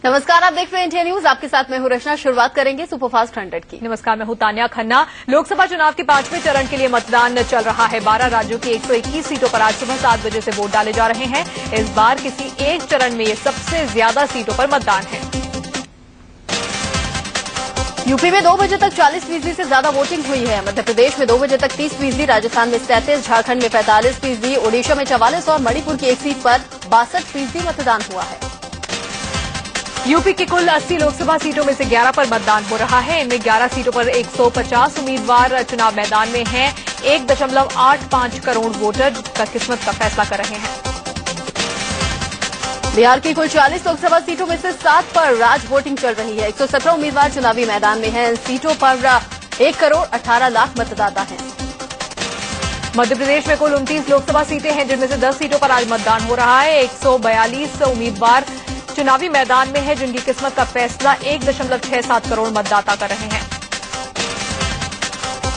नमस्कार, आप देख रहे हैं इंडिया न्यूज। आपके साथ मैं हूं रचना। शुरुआत करेंगे सुपरफास्ट 100 की। नमस्कार, मैं हूं तान्या खन्ना। लोकसभा चुनाव के 5वें चरण के लिए मतदान चल रहा है। 12 राज्यों की 121 सीटों पर आज सुबह 7 बजे से वोट डाले जा रहे हैं। इस बार किसी एक चरण में ये सबसे ज्यादा सीटों पर मतदान है। यूपी में 2 बजे तक 40% से ज्यादा वोटिंग हुई है। मध्य प्रदेश में 2 बजे तक 30%, राजस्थान में 37%, झारखंड में 45%, ओडिशा में 44% और मणिपुर की एक सीट पर 62% मतदान हुआ है। यूपी की कुल 80 लोकसभा सीटों में से 11 पर मतदान हो रहा है। इनमें 11 सीटों पर 150 उम्मीदवार चुनाव मैदान में हैं। 1.85 करोड़ वोटर का किस्मत का फैसला कर रहे हैं। बिहार की कुल 40 लोकसभा सीटों में से 7 पर राज वोटिंग चल रही है। 117 उम्मीदवार चुनावी मैदान में हैं। इन सीटों पर 1 करोड़ 18 लाख मतदाता हैं। मध्य प्रदेश में कुल 29 लोकसभा सीटें हैं, जिनमें से 10 सीटों पर आज मतदान हो रहा है। 142 उम्मीदवार चुनावी मैदान में है, जिनकी किस्मत का फैसला 1.67 करोड़ मतदाता कर रहे हैं।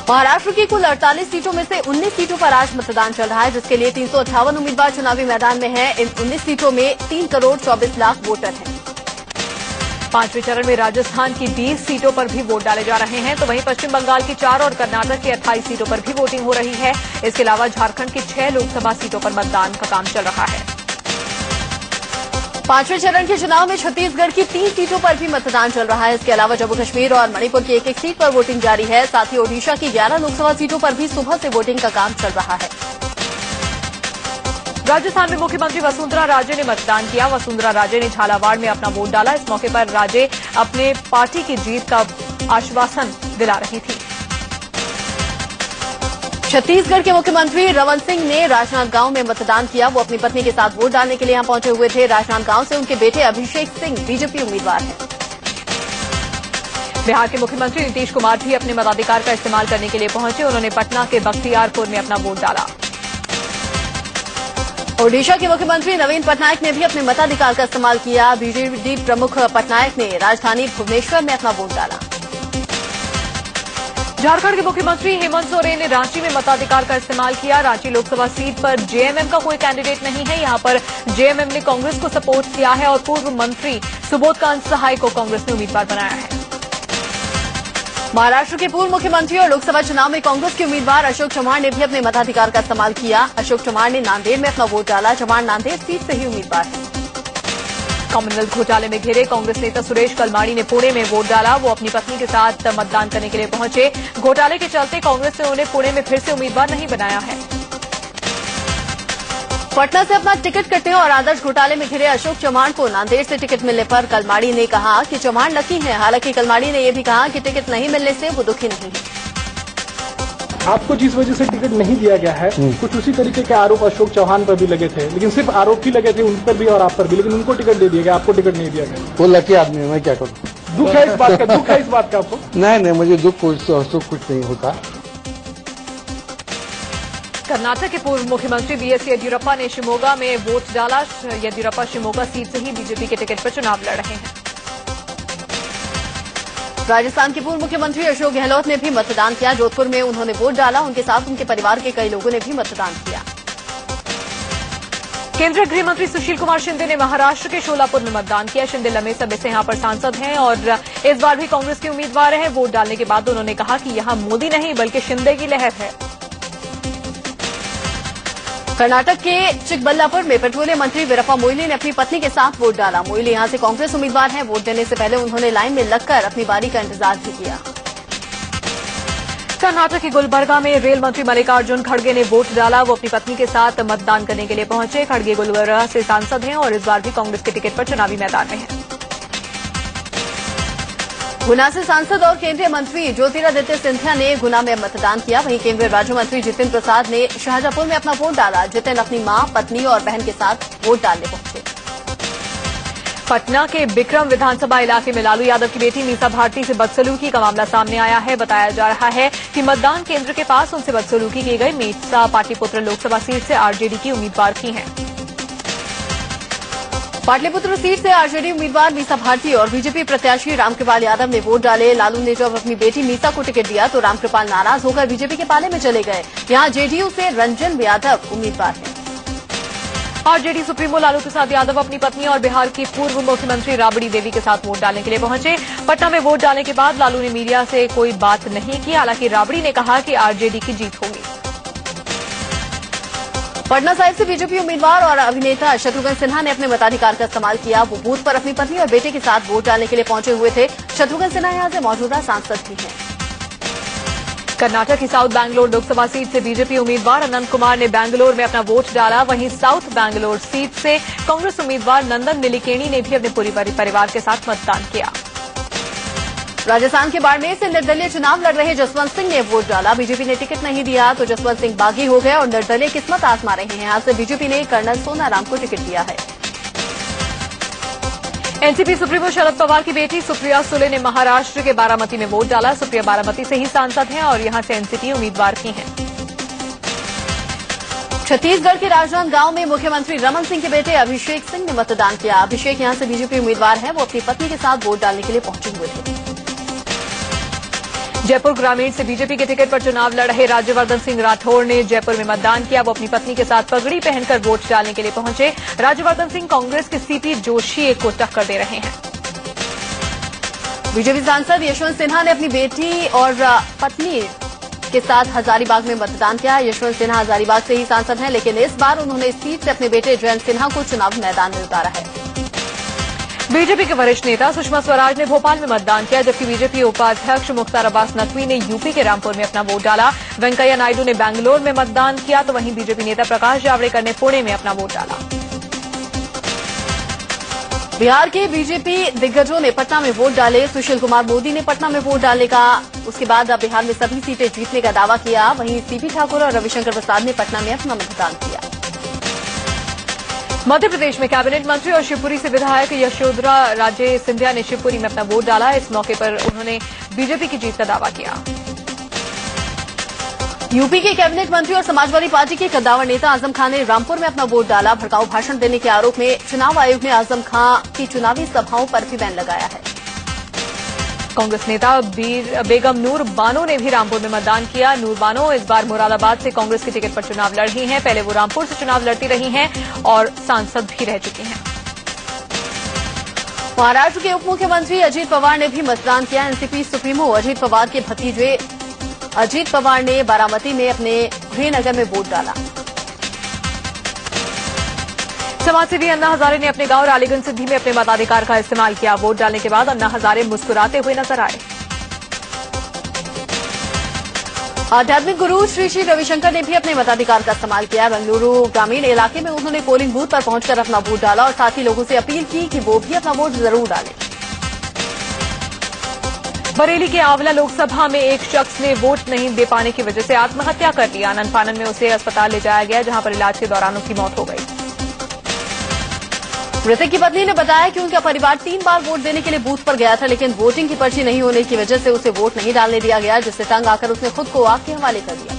महाराष्ट्र की कुल 48 सीटों में से 19 सीटों पर आज मतदान चल रहा है, जिसके लिए 358 उम्मीदवार चुनावी मैदान में हैं। इन 19 सीटों में 3 करोड़ 24 लाख वोटर हैं। 5वें चरण में राजस्थान की 20 सीटों पर भी वोट डाले जा रहे हैं, तो वहीं पश्चिम बंगाल की 4 और कर्नाटक की 28 सीटों पर भी वोटिंग हो रही है। इसके अलावा झारखंड की 6 लोकसभा सीटों पर मतदान का काम चल रहा है। 5वें चरण के चुनाव में छत्तीसगढ़ की 3 सीटों पर भी मतदान चल रहा है। इसके अलावा जम्मू कश्मीर और मणिपुर की एक सीट पर वोटिंग जारी है। साथ ही ओडिशा की 11 लोकसभा सीटों पर भी सुबह से वोटिंग का काम चल रहा है। राजस्थान में मुख्यमंत्री वसुंधरा राजे ने मतदान किया। वसुंधरा राजे ने झालावाड़ में अपना वोट डाला। इस मौके पर राजे अपने पार्टी की जीत का आश्वासन दिला रही थी। छत्तीसगढ़ के मुख्यमंत्री रमन सिंह ने राजनांदगांव में मतदान किया। वो अपनी पत्नी के साथ वोट डालने के लिए यहां पहुंचे हुए थे। राजनांदगांव से उनके बेटे अभिषेक सिंह बीजेपी उम्मीदवार हैं। बिहार के मुख्यमंत्री नीतीश कुमार भी अपने मताधिकार का इस्तेमाल करने के लिए पहुंचे। उन्होंने पटना के बख्तियारपुर में अपना वोट डाला। ओडिशा के मुख्यमंत्री नवीन पटनायक ने भी अपने मताधिकार का इस्तेमाल किया। बीजेडी प्रमुख पटनायक ने राजधानी भुवनेश्वर में अपना वोट डाला। झारखंड के मुख्यमंत्री हेमंत सोरेन ने रांची में मताधिकार का इस्तेमाल किया। रांची लोकसभा सीट पर जेएमएम का कोई कैंडिडेट नहीं है। यहां पर जेएमएम ने कांग्रेस को सपोर्ट किया है और पूर्व मंत्री सुबोधकांत सहाय को कांग्रेस ने उम्मीदवार बनाया है। महाराष्ट्र के पूर्व मुख्यमंत्री और लोकसभा चुनाव में कांग्रेस के उम्मीदवार अशोक चव्हाण ने भी अपने मताधिकार का इस्तेमाल किया। अशोक चव्हाण ने नांदेड़ में अपना वोट डाला। चव्हाण नांदेड़ सीट से ही उम्मीदवार है। कॉमनवेल्थ घोटाले में घिरे कांग्रेस नेता सुरेश कलमाड़ी ने पुणे में वोट डाला। वो अपनी पत्नी के साथ मतदान करने के लिए पहुंचे। घोटाले के चलते कांग्रेस ने उन्हें पुणे में फिर से उम्मीदवार नहीं बनाया है। पटना से अपना टिकट कटने और आदर्श घोटाले में घिरे अशोक चव्हाण को नांदेड़ से टिकट मिलने पर कलमाड़ी ने कहा कि चव्हाण लकी हैं। हालांकि कलमाड़ी ने यह भी कहा कि टिकट नहीं मिलने से वो दुखी नहीं है। आपको जिस वजह से टिकट नहीं दिया गया है, कुछ उसी तरीके के आरोप अशोक चव्हाण पर भी लगे थे, लेकिन सिर्फ आरोप ही लगे थे उन पर भी और आप पर भी, लेकिन उनको टिकट दे दिया गया, आपको टिकट नहीं दिया गया। वो लकी आदमी है, मैं क्या करूं। दुख है इस बात का, दुख है इस बात का आपको? नहीं, मुझे दुख कुछ नहीं होता। कर्नाटक के पूर्व मुख्यमंत्री बीएस येदियुरप्पा ने शिमोगा में वोट डाला। येदियुरप्पा शिमोगा सीट से ही बीजेपी के टिकट पर चुनाव लड़ रहे हैं। राजस्थान के पूर्व मुख्यमंत्री अशोक गहलोत ने भी मतदान किया। जोधपुर में उन्होंने वोट डाला। उनके साथ उनके परिवार के कई लोगों ने भी मतदान किया। केंद्रीय गृह मंत्री सुशील कुमार शिंदे ने महाराष्ट्र के शोलापुर में मतदान किया। शिंदे लंबे समय से यहां पर सांसद हैं और इस बार भी कांग्रेस के उम्मीदवार हैं। वोट डालने के बाद उन्होंने कहा कि यहां मोदी नहीं बल्कि शिंदे की लहर है। कर्नाटक के चिकबल्लापुर में पेट्रोलियम मंत्री वीरप्पा मोइली ने अपनी पत्नी के साथ वोट डाला। मोइली यहां से कांग्रेस उम्मीदवार हैं। वोट देने से पहले उन्होंने लाइन में लगकर अपनी बारी का इंतजार भी किया। कर्नाटक के गुलबर्गा में रेल मंत्री मल्लिकार्जुन खड़गे ने वोट डाला। वो अपनी पत्नी के साथ मतदान करने के लिए पहुंचे। खड़गे गुलबर्गा से सांसद हैं और इस बार भी कांग्रेस के टिकट पर चुनावी मैदान में हैं। गुना से सांसद और केंद्रीय मंत्री ज्योतिरादित्य सिंधिया ने गुना में मतदान किया। वहीं केंद्रीय राज्य मंत्री जितिन प्रसाद ने शाहजहांपुर में अपना वोट डाला। जितिन अपनी मां, पत्नी और बहन के साथ वोट डालने पहुंचे। पटना के बिक्रम विधानसभा इलाके में लालू यादव की बेटी मीसा भारती से बदसलूकी का मामला सामने आया है। बताया जा रहा है कि मतदान केंद्र के पास उनसे बदसलूकी की गई। मीसा पाटलिपुत्र लोकसभा सीट से आरजेडी की उम्मीदवार की हैं। पाटलिपुत्र सीट से आरजेडी उम्मीदवार मीसा भारती और बीजेपी प्रत्याशी रामकृपाल यादव ने वोट डाले। लालू ने जब अपनी बेटी मीसा को टिकट दिया तो रामकृपाल नाराज होकर बीजेपी के पाले में चले गए। यहां जेडीयू से रंजन यादव उम्मीदवार हैं। आरजेडी सुप्रीमो लालू प्रसाद यादव अपनी पत्नी और बिहार की पूर्व मुख्यमंत्री राबड़ी देवी के साथ वोट डालने के लिए पहुंचे। पटना में वोट डालने के बाद लालू ने मीडिया से कोई बात नहीं की। हालांकि राबड़ी ने कहा कि आरजेडी की जीत होगी। पटना साहिब से बीजेपी उम्मीदवार और अभिनेता शत्रुघ्न सिन्हा ने अपने मताधिकार का इस्तेमाल किया। वो बूथ पर अपनी पत्नी और बेटे के साथ वोट डालने के लिए पहुंचे हुए थे। शत्रुघ्न सिन्हा यहां से मौजूदा सांसद भी हैं। कर्नाटक की साउथ बैंगलोर लोकसभा सीट से बीजेपी उम्मीदवार अनंत कुमार ने बैंगलोर में अपना वोट डाला। वहीं साउथ बैंगलोर सीट से कांग्रेस उम्मीदवार नंदन निलिकेणी ने भी अपने पूरे परिवार के साथ मतदान किया। राजस्थान के बाड़मेर से निर्दलीय चुनाव लड़ रहे जसवंत सिंह ने वोट डाला। बीजेपी ने टिकट नहीं दिया तो जसवंत सिंह बागी हो गए और निर्दलीय किस्मत आजमा रहे हैं। यहां से बीजेपी ने कर्नल सोनाराम को टिकट दिया है। एनसीपी सुप्रीमो शरद पवार की बेटी सुप्रिया सुले ने महाराष्ट्र के बारामती में वोट डाला। सुप्रिया बारामती से ही सांसद हैं और यहां से एनसीपी उम्मीदवार भी हैं। छत्तीसगढ़ के राजनांदगांव में मुख्यमंत्री रमन सिंह के बेटे अभिषेक सिंह ने मतदान किया। अभिषेक यहां से बीजेपी उम्मीदवार हैं। वो अपनी पत्नी के साथ वोट डालने के लिए पहुंचे हुए थे। जयपुर ग्रामीण से बीजेपी के टिकट पर चुनाव लड़ रहे राज्यवर्धन सिंह राठौड़ ने जयपुर में मतदान किया। वो अपनी पत्नी के साथ पगड़ी पहनकर वोट डालने के लिए पहुंचे। राज्यवर्धन सिंह कांग्रेस के सीपी जोशी को टक्कर दे रहे हैं। बीजेपी सांसद यशवंत सिन्हा ने अपनी बेटी और पत्नी के साथ हजारीबाग में मतदान किया। यशवंत सिन्हा हजारीबाग से ही सांसद हैं, लेकिन इस बार उन्होंने इस सीट से अपने बेटे जयंत सिन्हा को चुनाव मैदान में उतारा है। बीजेपी के वरिष्ठ नेता सुषमा स्वराज ने भोपाल में मतदान किया, जबकि बीजेपी उपाध्यक्ष मुख्तार अब्बास नकवी ने यूपी के रामपुर में अपना वोट डाला। वेंकैया नायडू ने बैंगलोर में मतदान किया तो वहीं बीजेपी नेता प्रकाश जावड़ेकर ने पुणे में अपना वोट डाला। बिहार के बीजेपी दिग्गजों ने पटना में वोट डाले। सुशील कुमार मोदी ने पटना में वोट डालने का उसके बाद अब बिहार में सभी सीटें जीतने का दावा किया। वहीं सीपी ठाकुर और रविशंकर प्रसाद ने पटना में अपना मतदान किया। मध्य प्रदेश में कैबिनेट मंत्री और शिवपुरी से विधायक यशोधरा राजे सिंधिया ने शिवपुरी में अपना वोट डाला। इस मौके पर उन्होंने बीजेपी की जीत का दावा किया। यूपी के कैबिनेट मंत्री और समाजवादी पार्टी के कद्दावर नेता आजम खान ने रामपुर में अपना वोट डाला। भड़काऊ भाषण देने के आरोप में चुनाव आयोग ने आजम खान की चुनावी सभाओं पर भी बैन लगाया है। कांग्रेस नेता बेगम नूर बानो ने भी रामपुर में मतदान किया। नूर बानो इस बार मुरादाबाद से कांग्रेस के टिकट पर चुनाव लड़ रही हैं। पहले वो रामपुर से चुनाव लड़ती रही हैं और सांसद भी रह चुकी हैं। महाराष्ट्र के उप मुख्यमंत्री अजीत पवार ने भी मतदान किया। एनसीपी सुप्रीमो अजीत पवार के भतीजे अजीत पवार ने बारामती में अपने गृहनगर में वोट डाला। समाजसेवी अन्ना हजारे ने अपने गांव रालीगंज सिद्धि में अपने मताधिकार का इस्तेमाल किया। वोट डालने के बाद अन्ना हजारे मुस्कुराते हुए नजर आए। आध्यात्मिक गुरु श्री श्री रविशंकर ने भी अपने मताधिकार का इस्तेमाल किया। बेंगलुरु ग्रामीण इलाके में उन्होंने पोलिंग बूथ पर पहुंचकर अपना वोट डाला और साथ ही लोगों से अपील की कि वो भी अपना वोट जरूर डालें। बरेली के आंवला लोकसभा में एक शख्स ने वोट नहीं दे पाने की वजह से आत्महत्या कर ली। आनन फानन में उसे अस्पताल ले जाया गया, जहां पर इलाज के दौरान उसकी मौत हो गई। मृतक की पत्नी ने बताया कि उनका परिवार 3 बार वोट देने के लिए बूथ पर गया था, लेकिन वोटिंग की पर्ची नहीं होने की वजह से उसे वोट नहीं डालने दिया गया, जिससे तंग आकर उसने खुद को आग के हवाले कर दिया।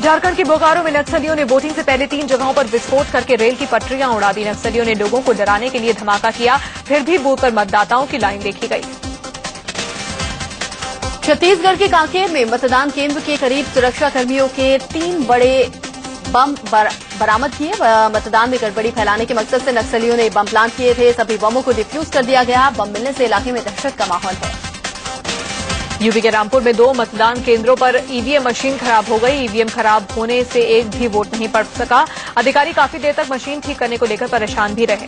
झारखंड के बोकारो में नक्सलियों ने वोटिंग से पहले 3 जगहों पर विस्फोट करके रेल की पटरियां उड़ा दी। नक्सलियों ने लोगों को डराने के लिए धमाका किया, फिर भी बूथ पर मतदाताओं की लाइन देखी गई। छत्तीसगढ़ के कांकेर में मतदान केंद्र के करीब सुरक्षाकर्मियों के 3 बड़े बम बरामद किए। मतदान में गड़बड़ी फैलाने के मकसद से नक्सलियों ने बम प्लांट किए थे। सभी बमों को डिफ्यूज कर दिया गया। बम मिलने से इलाके में दहशत का माहौल है। यूपी के रामपुर में 2 मतदान केंद्रों पर ईवीएम मशीन खराब हो गई। ईवीएम खराब होने से एक भी वोट नहीं पड़ सका। अधिकारी काफी देर तक मशीन ठीक करने को लेकर परेशान भी रहे।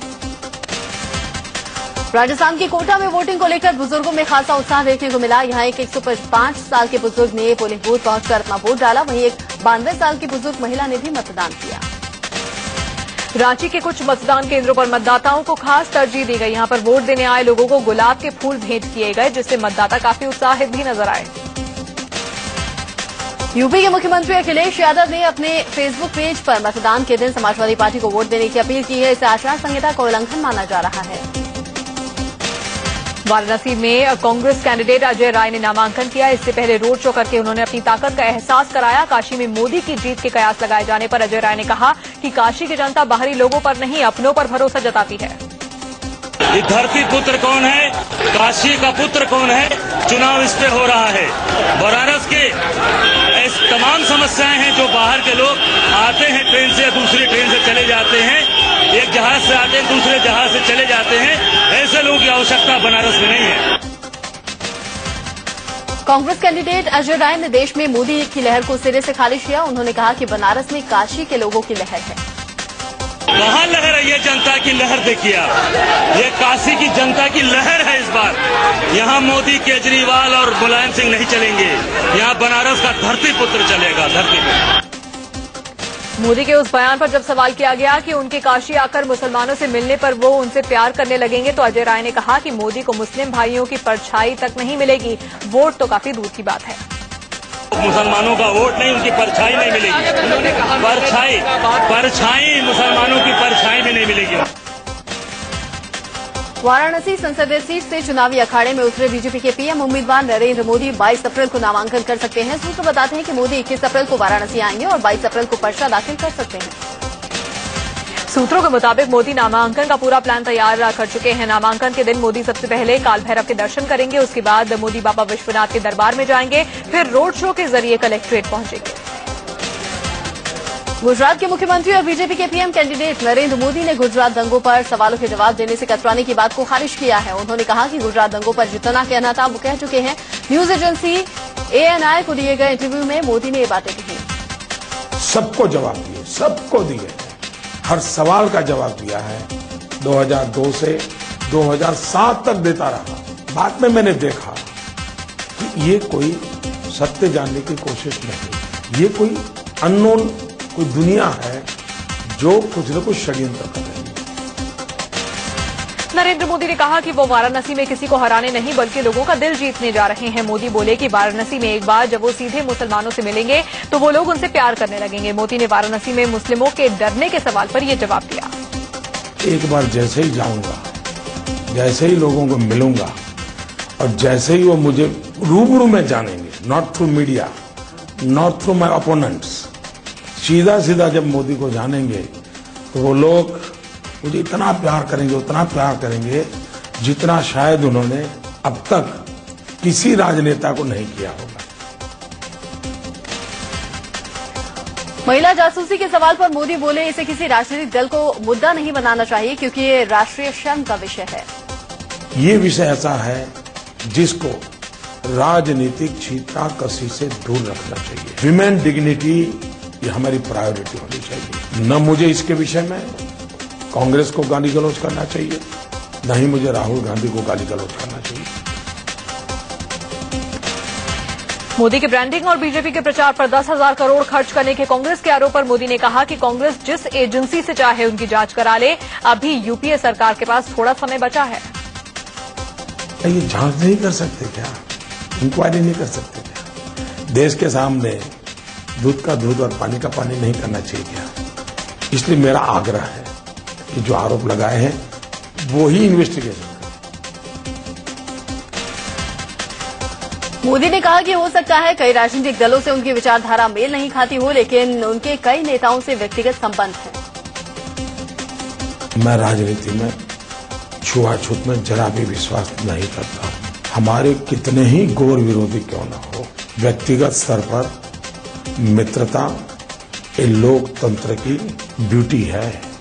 राजस्थान के कोटा में वोटिंग को लेकर बुजुर्गों में खासा उत्साह देखने को मिला। यहां एक 105 साल के बुजुर्ग ने पोलिंग बूथ पहुंचकर अपना वोट डाला। वहीं एक 92 साल की बुजुर्ग महिला ने भी मतदान किया। रांची के कुछ मतदान केंद्रों पर मतदाताओं को खास तरजीह दी गई। यहां पर वोट देने आए लोगों को गुलाब के फूल भेंट किए गए, जिससे मतदाता काफी उत्साहित भी नजर आए। यूपी के मुख्यमंत्री अखिलेश यादव ने अपने फेसबुक पेज पर मतदान के दिन समाजवादी पार्टी को वोट देने की अपील की है। इसे आचार संहिता का उल्लंघन माना जा रहा है। वाराणसी में कांग्रेस कैंडिडेट अजय राय ने नामांकन किया। इससे पहले रोड शो करके उन्होंने अपनी ताकत का एहसास कराया। काशी में मोदी की जीत के कयास लगाए जाने पर अजय राय ने कहा कि काशी की जनता बाहरी लोगों पर नहीं, अपनों पर भरोसा जताती है। ये धरती पुत्र कौन है, काशी का पुत्र कौन है, चुनाव इस पे हो रहा है। वाराणसी के ऐसी तमाम समस्याएं हैं जो बाहर के लोग आते हैं ट्रेन से या दूसरी ट्रेन से चले जाते हैं, एक जहाज से आते हैं दूसरे जहाज से चले जाते हैं, ऐसे लोगों की आवश्यकता बनारस में नहीं है। कांग्रेस कैंडिडेट अजय राय ने देश में मोदी की लहर को सिरे से खारिज किया। उन्होंने कहा कि बनारस में काशी के लोगों की लहर है। वहाँ लहर है, ये जनता की लहर देखिए आप, ये काशी की जनता की लहर है इस बार। यहाँ मोदी, केजरीवाल और मुलायम सिंह नहीं चलेंगे, यहाँ बनारस का धरती पुत्र चलेगा, धरती पुत्र। मोदी के उस बयान पर जब सवाल किया गया कि उनके काशी आकर मुसलमानों से मिलने पर वो उनसे प्यार करने लगेंगे, तो अजय राय ने कहा कि मोदी को मुस्लिम भाइयों की परछाई तक नहीं मिलेगी, वोट तो काफी दूर की बात है। मुसलमानों का वोट नहीं, उनकी परछाई नहीं मिलेगी। उन्होंने कहा परछाई मुसलमानों की परछाई भी नहीं मिलेगी। वाराणसी संसदीय सीट से चुनावी अखाड़े में उतरे बीजेपी के पीएम उम्मीदवार नरेंद्र मोदी 22 अप्रैल को नामांकन कर सकते हैं। सूत्र बताते हैं कि मोदी 21 अप्रैल को वाराणसी आएंगे और 22 अप्रैल को पर्चा दाखिल कर सकते हैं। सूत्रों के मुताबिक मोदी नामांकन का पूरा प्लान तैयार कर चुके हैं। नामांकन के दिन मोदी सबसे पहले काल भैरव के दर्शन करेंगे, उसके बाद मोदी बाबा विश्वनाथ के दरबार में जाएंगे, फिर रोड शो के जरिए कलेक्ट्रेट पहुंचेंगे। गुजरात के मुख्यमंत्री और बीजेपी के पीएम कैंडिडेट नरेंद्र मोदी ने गुजरात दंगों पर सवालों के जवाब देने से कतराने की बात को खारिज किया है। उन्होंने कहा कि गुजरात दंगों पर जितना कहना था वो कह चुके हैं। न्यूज एजेंसी ANI को दिए गए इंटरव्यू में मोदी ने ये बातें कही। सबको जवाब दिए, सबको दिए, हर सवाल का जवाब दिया है। 2002 से 2007 तक देता रहा। बाद में मैंने देखा कि ये कोई सत्य जानने की कोशिश नहीं, ये कोई अननोन कोई दुनिया है जो कुछ न कुछ षड्यंत्र कर रही है। नरेंद्र मोदी ने कहा कि वो वाराणसी में किसी को हराने नहीं बल्कि लोगों का दिल जीतने जा रहे हैं। मोदी बोले कि वाराणसी में एक बार जब वो सीधे मुसलमानों से मिलेंगे तो वो लोग उनसे प्यार करने लगेंगे। मोदी ने वाराणसी में मुस्लिमों के डरने के सवाल पर ये जवाब दिया। एक बार जैसे ही जाऊंगा, जैसे ही लोगों को मिलूंगा और जैसे ही वो मुझे रूबरू में जानेंगे, not through media, not through my opponents, सीधा सीधा जब मोदी को जानेंगे तो वो लोग मुझे इतना प्यार करेंगे, उतना प्यार करेंगे जितना शायद उन्होंने अब तक किसी राजनेता को नहीं किया होगा। महिला जासूसी के सवाल पर मोदी बोले इसे किसी राजनीतिक दल को मुद्दा नहीं बनाना चाहिए क्योंकि ये राष्ट्रीय शर्म का विषय है। ये विषय ऐसा है जिसको राजनीतिक छींटाकशी से दूर रखना चाहिए। ह्यूमन डिग्निटी ये हमारी प्रायोरिटी होनी चाहिए। न मुझे इसके विषय में कांग्रेस को गाली गलौज करना चाहिए, न ही मुझे राहुल गांधी को गाली गलौज करना चाहिए। मोदी के ब्रांडिंग और बीजेपी के प्रचार पर 10,000 करोड़ खर्च करने के कांग्रेस के आरोप पर मोदी ने कहा कि कांग्रेस जिस एजेंसी से चाहे उनकी जांच करा ले, अभी यूपीए सरकार के पास थोड़ा समय बचा है। ये जांच नहीं कर सकते क्या? इंक्वायरी नहीं कर सकते क्या? देश के सामने दूध का दूध और पानी का पानी नहीं करना चाहिए क्या? इसलिए मेरा आग्रह है कि जो आरोप लगाए हैं वो ही इन्वेस्टिगेशन मोदी ने कहा कि हो सकता है कई राजनीतिक दलों से उनकी विचारधारा मेल नहीं खाती हो, लेकिन उनके कई नेताओं से व्यक्तिगत संबंध है। मैं राजनीति में छुआछूत में जरा भी विश्वास नहीं करता हूं। हमारे कितने ही गौर विरोधी क्यों न हो, व्यक्तिगत स्तर पर मित्रता ये लोकतंत्र की ब्यूटी है।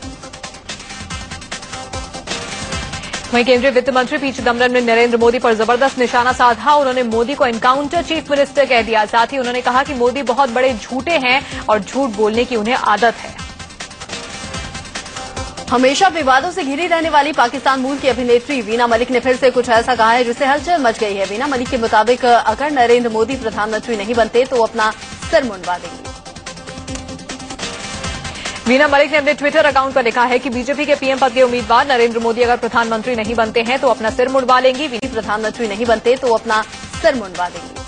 वहीं केंद्रीय वित्त मंत्री पी चिदम्बरम ने नरेंद्र मोदी पर जबरदस्त निशाना साधा। उन्होंने मोदी को एनकाउंटर चीफ मिनिस्टर कह दिया। साथ ही उन्होंने कहा कि मोदी बहुत बड़े झूठे हैं और झूठ बोलने की उन्हें आदत है। हमेशा विवादों से घिरी रहने वाली पाकिस्तान मूल की अभिनेत्री वीना मलिक ने फिर से कुछ ऐसा कहा है जिससे हलचल मच गई है। वीना मलिक के मुताबिक अगर नरेंद्र मोदी प्रधानमंत्री नहीं बनते तो अपना सिर मुंडवा देंगी। वीना मलिक ने अपने ट्विटर अकाउंट पर लिखा है कि बीजेपी के पीएम पद के उम्मीदवार नरेंद्र मोदी अगर प्रधानमंत्री नहीं बनते हैं तो अपना सिर मुंडवा लेंगी। प्रधानमंत्री नहीं बनते तो अपना सिर मुंडवा देंगी।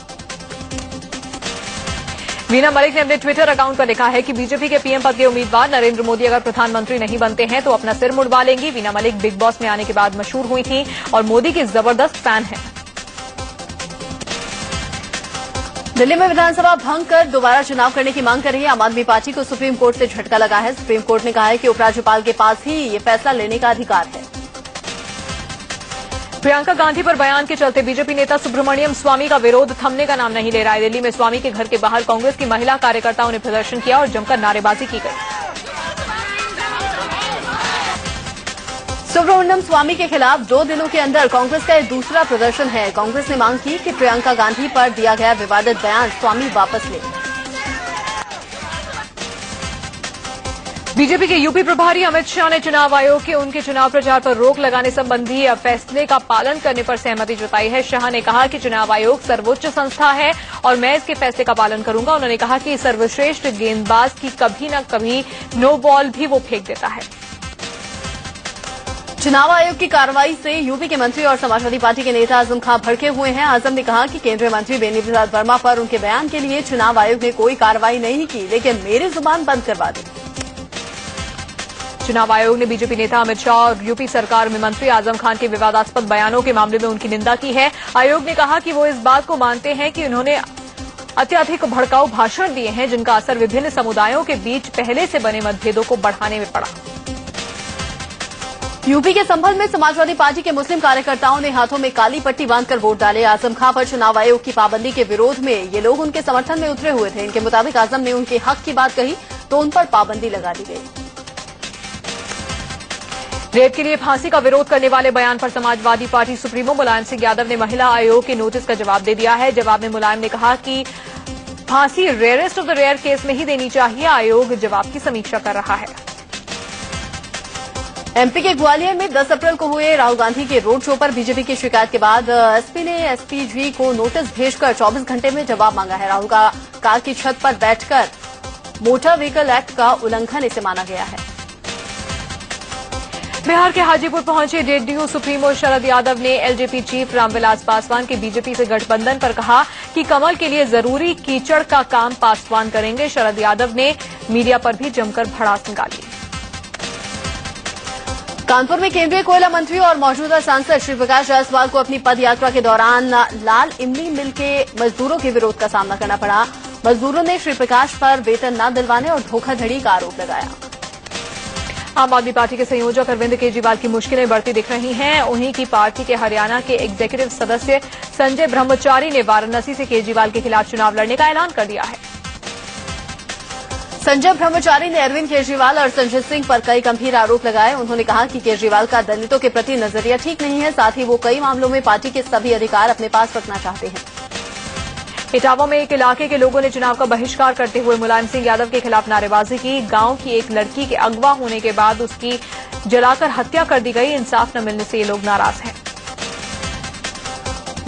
वीना मलिक ने अपने ट्विटर अकाउंट पर लिखा है कि बीजेपी के पीएम पद के उम्मीदवार नरेंद्र मोदी अगर प्रधानमंत्री नहीं बनते हैं तो अपना सिर मुंडवा लेंगी। वीना मलिक बिग बॉस में आने के बाद मशहूर हुई थी और मोदी की जबरदस्त फैन है। दिल्ली में विधानसभा भंग कर दोबारा चुनाव करने की मांग कर रही आम आदमी पार्टी को सुप्रीम कोर्ट से झटका लगा है। सुप्रीम कोर्ट ने कहा है कि उपराज्यपाल के पास ही ये फैसला लेने का अधिकार है। प्रियंका गांधी पर बयान के चलते बीजेपी नेता सुब्रमण्यम स्वामी का विरोध थमने का नाम नहीं ले रहा है। दिल्ली में स्वामी के घर के बाहर कांग्रेस की महिला कार्यकर्ताओं ने प्रदर्शन किया और जमकर नारेबाजी की गई। सुब्रमण्यम स्वामी के खिलाफ 2 दिनों के अंदर कांग्रेस का यह दूसरा प्रदर्शन है। कांग्रेस ने मांग की कि प्रियंका गांधी पर दिया गया विवादित बयान स्वामी वापस ले। बीजेपी के यूपी प्रभारी अमित शाह ने चुनाव आयोग के उनके चुनाव प्रचार पर रोक लगाने संबंधी फैसले का पालन करने पर सहमति जताई है। शाह ने कहा कि चुनाव आयोग सर्वोच्च संस्था है और मैं इसके फैसले का पालन करूंगा। उन्होंने कहा कि सर्वश्रेष्ठ गेंदबाज की कभी न कभी नो बॉल भी वो फेंक देता है। चुनाव आयोग की कार्रवाई से यूपी के मंत्री और समाजवादी पार्टी के नेता आजम खां भड़के हुए हैं। आजम ने कहा कि केंद्रीय मंत्री बेनी प्रसाद वर्मा पर उनके बयान के लिए चुनाव आयोग ने कोई कार्रवाई नहीं की, लेकिन मेरी जुबान बंद करवा दी। चुनाव आयोग ने बीजेपी नेता अमित शाह और यूपी सरकार में मंत्री आजम खान के विवादास्पद बयानों के मामले में उनकी निंदा की है। आयोग ने कहा कि वो इस बात को मानते हैं कि उन्होंने अत्यधिक भड़काऊ भाषण दिए हैं, जिनका असर विभिन्न समुदायों के बीच पहले से बने मतभेदों को बढ़ाने में पड़ा। यूपी के संभल में समाजवादी पार्टी के मुस्लिम कार्यकर्ताओं ने हाथों में काली पट्टी बांधकर वोट डाले। आजम खां पर चुनाव आयोग की पाबंदी के विरोध में ये लोग उनके समर्थन में उतरे हुए थे। इनके मुताबिक आजम ने उनके हक की बात कही तो उन पर पाबंदी लगा दी गई। रेप के लिए फांसी का विरोध करने वाले बयान पर समाजवादी पार्टी सुप्रीमो मुलायम सिंह यादव ने महिला आयोग के नोटिस का जवाब दे दिया है। जवाब में मुलायम ने कहा कि फांसी rarest of the rare case में ही देनी चाहिए। आयोग जवाब की समीक्षा कर रहा है। एमपी के ग्वालियर में 10 अप्रैल को हुए राहुल गांधी के रोड शो पर बीजेपी की शिकायत के बाद एसपी ने एसपीजी को नोटिस भेजकर 24 घंटे में जवाब मांगा है। राहुल का कार की छत पर बैठकर मोटर व्हीकल एक्ट का उल्लंघन इसे माना गया है। बिहार के हाजीपुर पहुंचे जेडीयू सुप्रीमो शरद यादव ने एलजेपी चीफ रामविलास पासवान के बीजेपी से गठबंधन पर कहा कि कमल के लिए जरूरी कीचड़ का काम पासवान करेंगे। शरद यादव ने मीडिया पर भी जमकर भड़ास निकाली। कानपुर में केंद्रीय कोयला मंत्री और मौजूदा सांसद श्री प्रकाश जायसवाल को अपनी पद यात्रा के दौरान लाल इमली मिल के मजदूरों के विरोध का सामना करना पड़ा। मजदूरों ने श्री प्रकाश पर वेतन न दिलवाने और धोखाधड़ी का आरोप लगाया। आम आदमी पार्टी के संयोजक अरविंद केजरीवाल की मुश्किलें बढ़ती दिख रही हैं। उन्हीं की पार्टी के हरियाणा के एग्जीक्यूटिव सदस्य संजय ब्रह्मचारी ने वाराणसी से केजरीवाल के खिलाफ चुनाव लड़ने का ऐलान कर दिया है। संजय ब्रह्मचारी ने अरविंद केजरीवाल और संजय सिंह पर कई गंभीर आरोप लगाए। उन्होंने कहा कि केजरीवाल का दलितों के प्रति नजरिया ठीक नहीं है, साथ ही वो कई मामलों में पार्टी के सभी अधिकार अपने पास रखना चाहते हैं। इटावा में एक इलाके के लोगों ने चुनाव का बहिष्कार करते हुए मुलायम सिंह यादव के खिलाफ नारेबाजी की। गांव की एक लड़की के अगवा होने के बाद उसकी जलाकर हत्या कर दी गई। इंसाफ न मिलने से ये लोग नाराज हैं।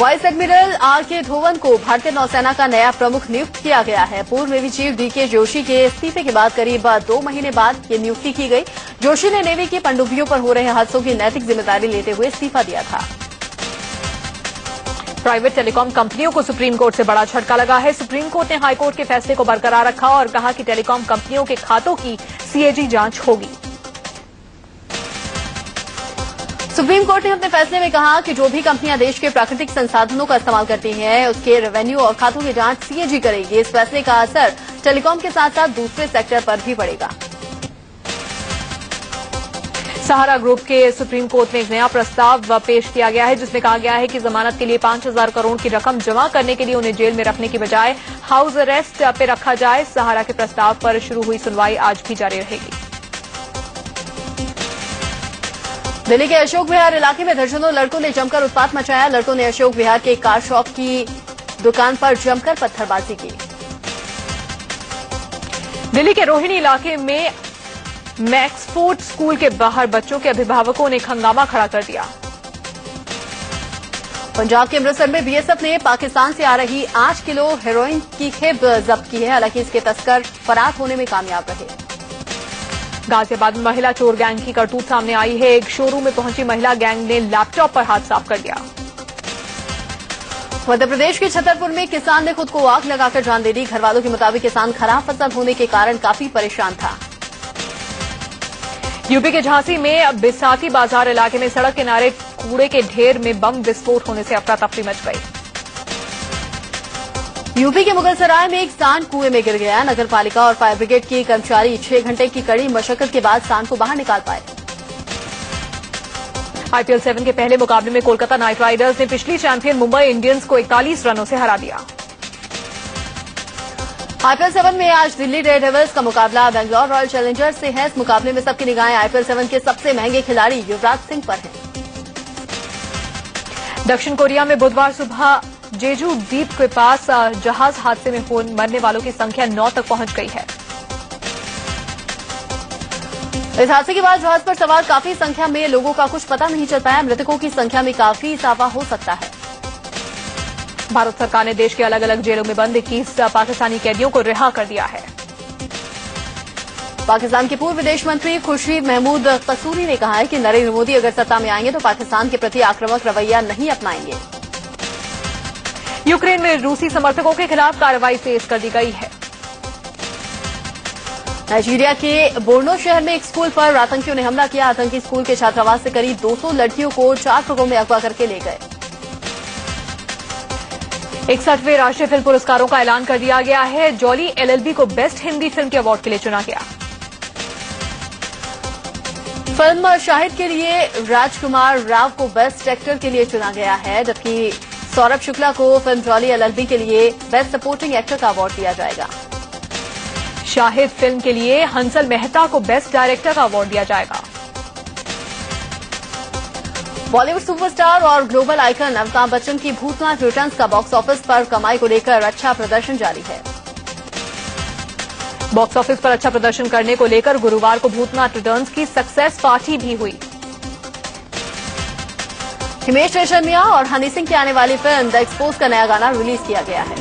Vice admiral R K. धोवन को भारतीय नौसेना का नया प्रमुख नियुक्त किया गया है। पूर्व नेवी चीफ डी.के. जोशी के इस्तीफे के बाद करीब 2 महीने बाद ये नियुक्ति की गई। जोशी ने नेवी की पनडुब्बियों पर हो रहे हादसों की नैतिक जिम्मेदारी लेते हुए इस्तीफा दिया था। प्राइवेट टेलीकॉम कंपनियों को सुप्रीम कोर्ट से बड़ा झटका लगा है। सुप्रीम कोर्ट ने हाईकोर्ट के फैसले को बरकरार रखा और कहा कि टेलीकॉम कंपनियों के खातों की सीएजी जांच होगी। सुप्रीम कोर्ट ने अपने फैसले में कहा कि जो भी कंपनियां देश के प्राकृतिक संसाधनों का इस्तेमाल करती हैं, उसके रेवेन्यू और खातों की जांच सीएजी करेगी। इस फैसले का असर टेलीकॉम के साथ साथ दूसरे सेक्टर पर भी पड़ेगा। सहारा ग्रुप के सुप्रीम कोर्ट में एक नया प्रस्ताव पेश किया गया है, जिसमें कहा गया है कि जमानत के लिए 5,000 करोड़ की रकम जमा करने के लिए उन्हें जेल में रखने की बजाय हाउस अरेस्ट पे रखा जाए। सहारा के प्रस्ताव पर शुरू हुई सुनवाई आज भी जारी रहेगी। दिल्ली के अशोक विहार इलाके में दर्जनों लड़कों ने जमकर उत्पात मचाया। लड़कों ने अशोक विहार के एक कार शॉप की दुकान पर जमकर पत्थरबाजी की। दिल्ली के रोहिणी इलाके में मैक्सफोर्ड स्कूल के बाहर बच्चों के अभिभावकों ने हंगामा खड़ा कर दिया। पंजाब के अमृतसर में बीएसएफ ने पाकिस्तान से आ रही 8 किलो हेरोइन की खेप जब्त की है। हालांकि इसके तस्कर फरार होने में कामयाब रहे। गाजियाबाद में महिला चोर गैंग की करतूत सामने आई है। एक शोरूम में पहुंची महिला गैंग ने लैपटॉप पर हाथ साफ कर दिया। मध्य प्रदेश के छतरपुर में किसान ने खुद को आग लगाकर जान दे दी। घरवालों के मुताबिक किसान खराब फसल होने के कारण काफी परेशान था। यूपी के झांसी में बिसाती बाजार इलाके में सड़क किनारे कूड़े के ढेर में बम विस्फोट होने से अफरा तफरी मच गई। यूपी के मुगलसराय में एक सांड कुएं में गिर गया। नगर पालिका और फायर ब्रिगेड के कर्मचारी 6 घंटे की कड़ी मशक्कत के बाद सांड को बाहर निकाल पाए। IPL 7 के पहले मुकाबले में कोलकाता नाइट राइडर्स ने पिछली चैंपियन मुंबई इंडियंस को 41 रनों से हरा दिया। IPL 7 में आज दिल्ली डेयरडेविल्स का मुकाबला बेंगलोर रॉयल चैलेंजर्स से है। इस मुकाबले में सबकी निगाहें IPL 7 के सबसे महंगे खिलाड़ी युवराज सिंह पर हैं। दक्षिण कोरिया में बुधवार सुबह जेजू द्वीप के पास जहाज हादसे में मरने वालों की संख्या 9 तक पहुंच गई है। इस हादसे के बाद जहाज पर सवार काफी संख्या में लोगों का कुछ पता नहीं चल पाया। मृतकों की संख्या में काफी इजाफा हो सकता है। भारत सरकार ने देश के अलग अलग जेलों में बंद 21 पाकिस्तानी कैदियों को रिहा कर दिया है। पाकिस्तान के पूर्व विदेश मंत्री खुर्शीद महमूद कसूरी ने कहा है कि नरेंद्र मोदी अगर सत्ता में आएंगे तो पाकिस्तान के प्रति आक्रामक रवैया नहीं अपनाएंगे। यूक्रेन में रूसी समर्थकों के खिलाफ कार्रवाई तेज कर दी गई है। नाइजीरिया के बोर्नो शहर में एक स्कूल पर आतंकियों ने हमला किया। आतंकी स्कूल के छात्रावास से करीब 200 लड़कियों को 4 ट्रकों में अगवा करके ले गए। 61वें राष्ट्रीय फिल्म पुरस्कारों का ऐलान कर दिया गया है। जॉली LLB को बेस्ट हिंदी फिल्म के अवार्ड के लिए चुना गया। फिल्म शाहिद के लिए राजकुमार राव को बेस्ट एक्टर के लिए चुना गया है, जबकि सौरभ शुक्ला को फिल्म जॉली LLB के लिए बेस्ट सपोर्टिंग एक्टर का अवार्ड दिया जाएगा। शाहिद फिल्म के लिए हंसल मेहता को बेस्ट डायरेक्टर का अवार्ड दिया जाएगा। बॉलीवुड सुपरस्टार और ग्लोबल आइकन अमिताभ बच्चन की भूतनाथ रिटर्न्स का बॉक्स ऑफिस पर कमाई को लेकर अच्छा प्रदर्शन जारी है। बॉक्स ऑफिस पर अच्छा प्रदर्शन करने को लेकर गुरुवार को भूतनाथ रिटर्न्स की सक्सेस पार्टी भी हुई। हिमेश रेशमिया और हनी सिंह की आने वाली फिल्म द एक्सपोज का नया गाना रिलीज किया गया है।